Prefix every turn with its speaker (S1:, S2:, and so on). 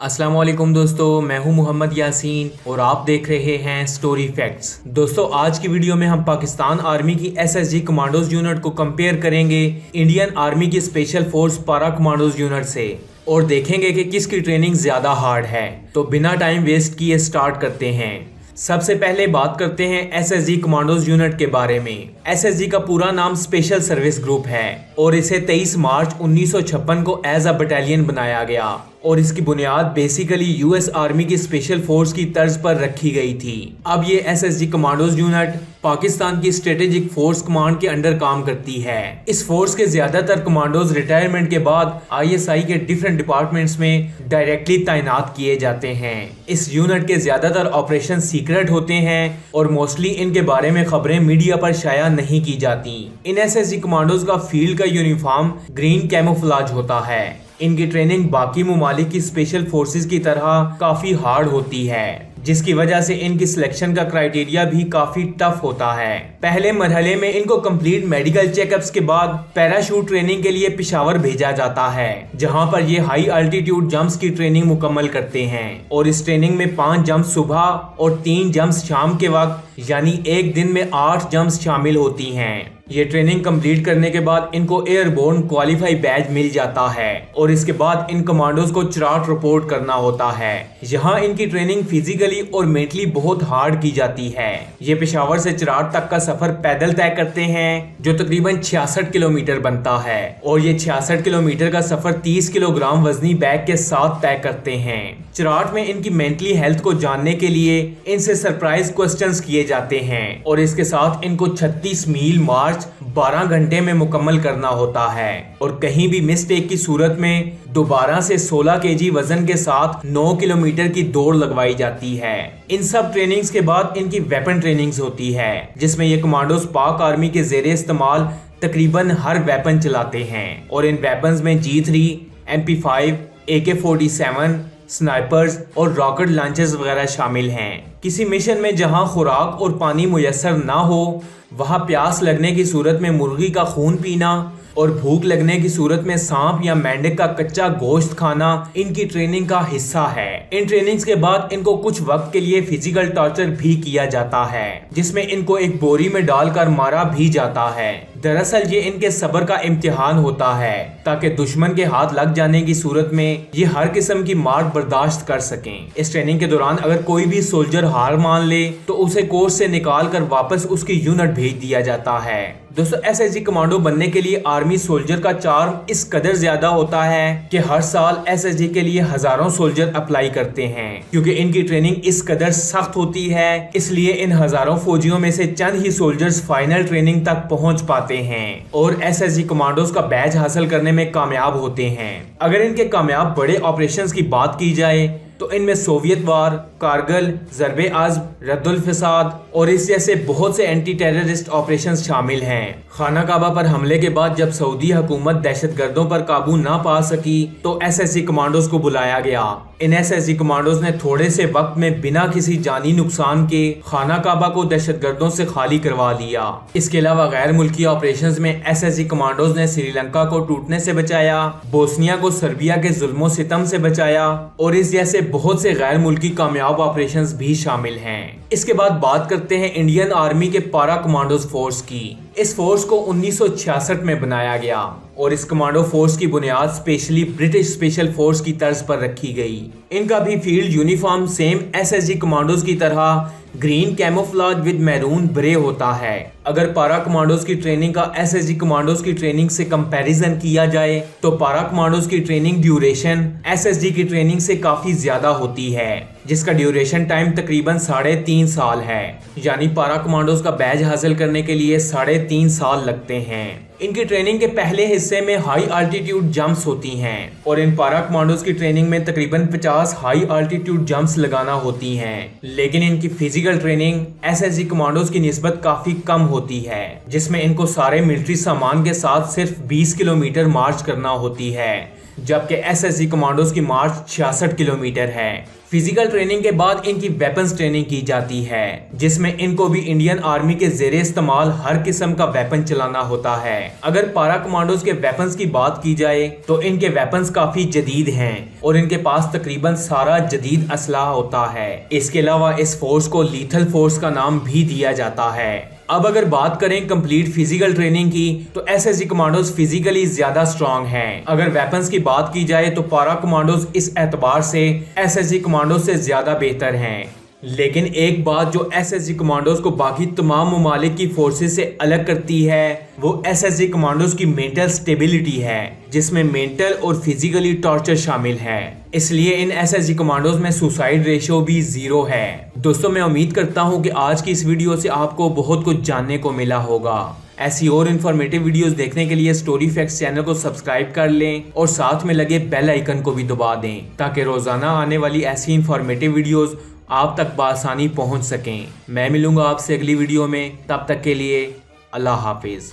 S1: अस्सलाम वालेकुम दोस्तों, मैं हूं मोहम्मद यासीन और आप देख रहे हैं स्टोरी फैक्ट्स। दोस्तों, आज की वीडियो में हम पाकिस्तान आर्मी की एसएसजी कमांडोज यूनिट को कंपेयर करेंगे इंडियन आर्मी की स्पेशल फोर्स पारा कमांडोज यूनिट से और देखेंगे कि किसकी ट्रेनिंग ज्यादा हार्ड है। तो बिना टाइम वेस्ट किए स्टार्ट करते हैं। सबसे पहले बात करते हैं एसएसजी कमांडोज यूनिट के बारे में। एसएसजी का पूरा नाम स्पेशल सर्विस ग्रुप है और इसे 23 मार्च 1956 को एज अ बटालियन बनाया गया और इसकी बुनियाद बेसिकली यूएस आर्मी की स्पेशल फोर्स की तर्ज पर रखी गई थी। अब ये एसएसजी कमांडोज यूनिट पाकिस्तान की स्ट्रेटेजिक फोर्स कमांड के अंडर काम करती है। इस फोर्स के ज्यादातर कमांडोज रिटायरमेंट के बाद आईएसआई के डिफरेंट डिपार्टमेंट्स में डायरेक्टली तैनात किए जाते हैं। इस यूनिट के ज्यादातर ऑपरेशन सीक्रेट होते हैं और मोस्टली इनके बारे में खबरें मीडिया पर शाया नहीं की जाती। इन एसएसजी कमांडोज का फील्ड का यूनिफॉर्म ग्रीन कैमोफ्लाज होता है। इनकी ट्रेनिंग बाकी मुमालिक की स्पेशल फोर्सेस की तरह काफी हार्ड होती है, जिसकी वजह से इनकी सिलेक्शन का क्राइटेरिया भी काफी टफ होता है। पहले मरहले में इनको कंप्लीट मेडिकल चेकअप्स के बाद पैराशूट ट्रेनिंग के लिए पेशावर भेजा जाता है, जहां पर ये हाई अल्टीट्यूड जंप्स की ट्रेनिंग मुकम्मल करते हैं और इस ट्रेनिंग में 5 जंप सुबह और 3 जंप्स शाम के वक्त यानी एक दिन में 8 जंप्स शामिल होती हैं। ये ट्रेनिंग कंप्लीट करने के बाद इनको एयरबोर्न क्वालिफाई बैज मिल जाता है और इसके बाद इन कमांडोज को चराट रिपोर्ट करना होता है। यहाँ इनकी ट्रेनिंग फिजिकली और मेंटली बहुत हार्ड की जाती है। ये पेशावर से चराट तक का सफर पैदल तय करते हैं, जो तकरीबन 66 किलोमीटर बनता है और ये 66 किलोमीटर का सफर 30 किलोग्राम वजनी बैग के साथ तय करते हैं। चराट में इनकी मेंटली हेल्थ को जानने के लिए इनसे सरप्राइज क्वेश्चंस किए जाते हैं और इसके साथ इनको 36 मील मार्च 12 घंटे में मुकम्मल करना होता है और कहीं भी मिस्टेक की सूरत में दोबारा से 16 केजी वजन के साथ 9 किलोमीटर की दौड़ लगवाई जाती है। इन सब ट्रेनिंग्स के बाद इनकी वेपन ट्रेनिंग्स होती है, जिसमें ये कमांडोज पाक आर्मी के जेरे इस्तेमाल तकरीबन हर वेपन चलाते हैं और इन वेपन्स में G3, MP5, AK-47, स्नाइपर्स और रॉकेट लॉन्चर्स वगैरह शामिल हैं। किसी मिशन में जहां खुराक और पानी मुयस्सर ना हो, वहां प्यास लगने की सूरत में मुर्गी का खून पीना और भूख लगने की सूरत में सांप या मेंढक का कच्चा गोश्त खाना इनकी ट्रेनिंग का हिस्सा है। इन ट्रेनिंग्स के बाद इनको कुछ वक्त के लिए फिजिकल टॉर्चर भी किया जाता है, जिसमें इनको एक बोरी में डालकर मारा भी जाता है। दरअसल ये इनके सब्र का इम्तिहान होता है, ताकि दुश्मन के हाथ लग जाने की सूरत में ये हर किस्म की मार बर्दाश्त कर सकें। इस ट्रेनिंग के दौरान अगर कोई भी सोल्जर हार मान ले तो उसे कोर्स से निकाल कर वापस उसकी यूनिट भेज दिया जाता है। दोस्तों, एसएसजी कमांडो बनने के लिए आर्मी सोल्जर का चार्म इस कदर ज्यादा होता है कि हर साल एसएसजी के लिए हजारों सोल्जर अप्लाई करते हैं। क्योंकि इनकी ट्रेनिंग इस कदर सख्त होती है, इसलिए इन हजारों फौजियों में से चंद ही सोल्जर्स फाइनल ट्रेनिंग तक पहुंच पाते हैं और एसएसजी कमांडोज का बैज हासिल करने में कामयाब होते हैं। अगर इनके कामयाब बड़े ऑपरेशंस की बात की जाए तो इनमें सोवियत वार, कारगिल, ज़रबे आज़्म, रद्दुल फसाद और इस जैसे बहुत से एंटी टेररिस्ट ऑपरेशंस शामिल हैं। खाना काबा पर हमले के बाद जब सऊदी हुकूमत दहशतगर्दों पर काबू ना पा सकी तो एसएसजी कमांडोज को बुलाया गया। इन एसएसजी कमांडोज ने थोड़े से वक्त में बिना किसी जानी नुकसान के खाना काबा को दहशतगर्दों से खाली करवा लिया। इसके अलावा गैर मुल्की ऑपरेशंस में एसएसजी कमांडोज ने श्रीलंका को टूटने से बचाया, बोस्निया को सर्बिया के जुल्मों सितम से बचाया और इस जैसे बहुत से गैर मुल्की कामयाब ऑपरेशंस भी शामिल हैं। इसके बाद बात करते हैं इंडियन आर्मी के पारा कमांडोज फोर्स की। इस फोर्स को 1966 में बनाया गया और इस कमांडो फोर्स की बुनियाद स्पेशली ब्रिटिश स्पेशल फोर्स की तर्ज पर रखी गई। इनका भी field uniform same SSG commandos की तरह ग्रीन कैमोफ्लाज विद मैरून ब्रे होता है। अगर पारा कमांडोज की ट्रेनिंग का एसएसजी कमांडोज की ट्रेनिंग से कंपैरिजन किया जाए तो पारा कमांडोज की ट्रेनिंग ड्यूरेशन एसएसजी की ट्रेनिंग से काफी ज्यादा होती है, जिसका ड्यूरेशन टाइम तकरीबन 3.5 साल है। यानी पारा कमांडोज का बैज हासिल करने के लिए 3.5 साल लगते हैं। इनकी ट्रेनिंग के पहले हिस्से में हाई अल्टीट्यूड जंप्स होती हैं और इन पारा कमांडोज की ट्रेनिंग में तकरीबन 50 हाई अल्टीट्यूड जंप्स लगाना होती हैं। लेकिन इनकी फिजिकल ट्रेनिंग एसएसजी कमांडोज की निस्बत काफी कम होती है, जिसमें इनको सारे मिलिट्री सामान के साथ सिर्फ 20 किलोमीटर मार्च करना होती है। जबकि एसएसजी कमांडोज की मार्च 66 किलोमीटर है। फिजिकल ट्रेनिंग के बाद इनकी वेपन्स ट्रेनिंग की जाती है, जिसमें इनको भी इंडियन आर्मी के ज़ेरे इस्तेमाल हर किस्म का वेपन चलाना होता है। अगर पारा कमांडोज के वेपन्स की बात की जाए तो इनके वेपन्स काफी जदीद हैं और इनके पास तकरीबन सारा जदीद असलाह होता है। इसके अलावा इस फोर्स को लीथल फोर्स का नाम भी दिया जाता है। अब अगर बात करें कंप्लीट फिजिकल ट्रेनिंग की तो एसएसजी कमांडोज फिजिकली ज्यादा स्ट्रांग हैं। अगर वेपन्स की बात की जाए तो पारा कमांडोज इस एतबार से एसएसजी कमांडोज से ज्यादा बेहतर हैं। लेकिन एक बात जो एसएसजी कमांडोज को बाकी तमाम ममालिक की फोर्सेस से अलग करती है वो एसएसजी कमांडोज की मेंटल स्टेबिलिटी है, जिसमें मेंटल और फिजिकली टॉर्चर शामिल है। इसलिए इन एसएसजी कमांडोज में सुसाइड रेशियो भी 0 है। दोस्तों, मैं उम्मीद करता हूं कि आज की इस वीडियो से आपको बहुत कुछ जानने को मिला होगा। ऐसी और इन्फॉर्मेटिव वीडियोस देखने के लिए स्टोरी फैक्ट्स चैनल को सब्सक्राइब कर लें और साथ में लगे बेल आइकन को भी दबा दें ताकि रोजाना आने वाली ऐसी इन्फॉर्मेटिव वीडियोस आप तक बआसानी पहुंच सकें। मैं मिलूंगा आपसे अगली वीडियो में, तब तक के लिए अल्लाह हाफिज।